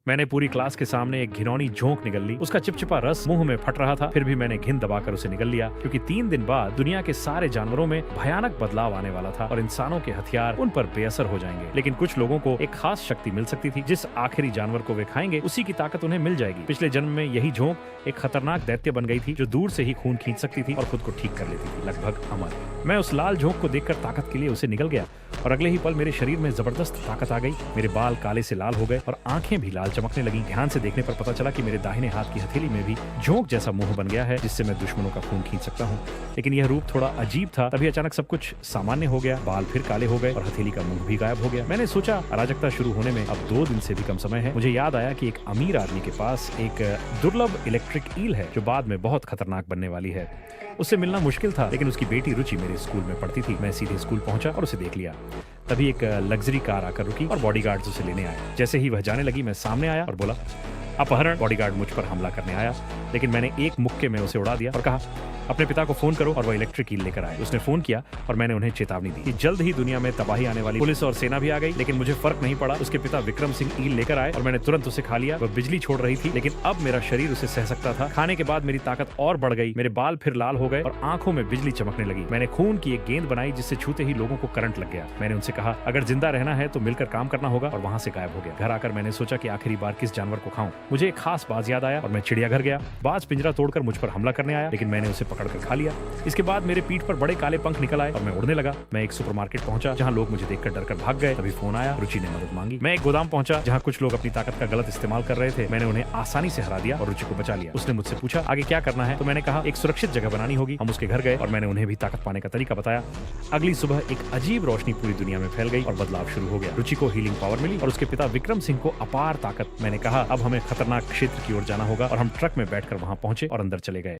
मैंने पूरी क्लास के सामने एक घिनौनी झोंक निगल ली। उसका चिपचिपा रस मुंह में फट रहा था, फिर भी मैंने घिन दबाकर उसे निगल लिया, क्योंकि 3 दिन बाद दुनिया के सारे जानवरों में भयानक बदलाव आने वाला था और इंसानों के हथियार उन पर बेअसर हो जाएंगे। लेकिन कुछ लोगों को एक खास शक्ति मिल सकती थी, जिस आखिरी जानवर को वे खाएंगे उसी की ताकत उन्हें मिल जाएगी। पिछले जन्म में यही झोंक एक खतरनाक दैत्य बन गई थी, जो दूर से ही खून खींच सकती थी और खुद को ठीक कर लेती थी, लगभग अमर। मैं उस लाल झोंक को देखकर ताकत के लिए उसे निगल गया और अगले ही पल मेरे शरीर में जबरदस्त ताकत आ गई। मेरे बाल काले से लाल हो गए और आंखें भी लाल चमकने लगी। ध्यान से देखने पर पता चला कि मेरे दाहिने हाथ की हथेली में भी झोंक जैसा मुंह बन गया है, जिससे मैं दुश्मनों का खून खींच सकता हूँ। लेकिन यह रूप थोड़ा अजीब था। तभी अचानक सब कुछ सामान्य हो गया। बाल फिर काले हो गए और हथेली का मुंह भी गायब हो गया। मैंने सोचा अराजकता शुरू होने में अब 2 दिन से भी कम समय है। मुझे याद आया कि एक अमीर आदमी के पास एक दुर्लभ इलेक्ट्रिक ईल है, जो बाद में बहुत खतरनाक बनने वाली है। उससे मिलना मुश्किल था, लेकिन उसकी बेटी रुचि मेरे स्कूल में पढ़ती थी। मैं सीधे स्कूल पहुंचा और उसे देख लिया। तभी एक लग्जरी कार आकर रुकी और बॉडीगार्ड्स उसे लेने आए। जैसे ही वह जाने लगी, मैं सामने आया और बोला, अपहरण। बॉडीगार्ड मुझ पर हमला करने आया, लेकिन मैंने एक मुक्के में उसे उड़ा दिया और कहा, अपने पिता को फोन करो और वह इलेक्ट्रिक ईल लेकर आए। उसने फोन किया और मैंने उन्हें चेतावनी दी कि जल्द ही दुनिया में तबाही आने वाली। पुलिस और सेना भी आ गई, लेकिन मुझे फर्क नहीं पड़ा। उसके पिता विक्रम सिंह ईल लेकर आए और मैंने तुरंत उसे खा लिया। वह बिजली छोड़ रही थी, लेकिन अब मेरा शरीर उसे सह सकता था। खाने के बाद मेरी ताकत और बढ़ गई। मेरे बाल फिर लाल हो गए और आंखों में बिजली चमकने लगी। मैंने खून की एक गेंद बनाई, जिससे छूते ही लोगों को करंट लग गया। मैंने उनसे कहा, अगर जिंदा रहना है तो मिलकर काम करना होगा, और वहां से गायब हो गया। घर आकर मैंने सोचा कि आखिरी बार किस जानवर को खाऊं। मुझे एक खास बाज याद आया और मैं चिड़ियाघर गया। बाज पिंजरा तोड़कर मुझ पर हमला करने आया, लेकिन मैंने उसे पकड़कर खा लिया। इसके बाद मेरे पीठ पर बड़े काले पंख निकल आए और मैं उड़ने लगा। मैं एक सुपरमार्केट पहुंचा, जहां लोग मुझे देखकर डरकर भाग गए। तभी फोन आया, रुचि ने मदद मांगी। मैं एक गोदाम पहुंचा, जहां कुछ लोग अपनी ताकत का गलत इस्तेमाल कर रहे थे। मैंने उन्हें आसानी से हरा दिया और रुचि को बचा लिया। उसने मुझसे पूछा, आगे क्या करना है? तो मैंने कहा, एक सुरक्षित जगह बनानी होगी। हम उसके घर गए और मैंने उन्हें भी ताकत पाने का तरीका बताया। अगली सुबह एक अजीब रोशनी पूरी दुनिया में फैल गई और बदलाव शुरू हो गया। रुचि को हीलिंग पावर मिली और उसके पिता विक्रम सिंह को अपार ताकत। मैंने कहा, अब हमें खतरनाक क्षेत्र की ओर जाना होगा, और हम ट्रक में बैठकर वहां पहुंचे और अंदर चले गए।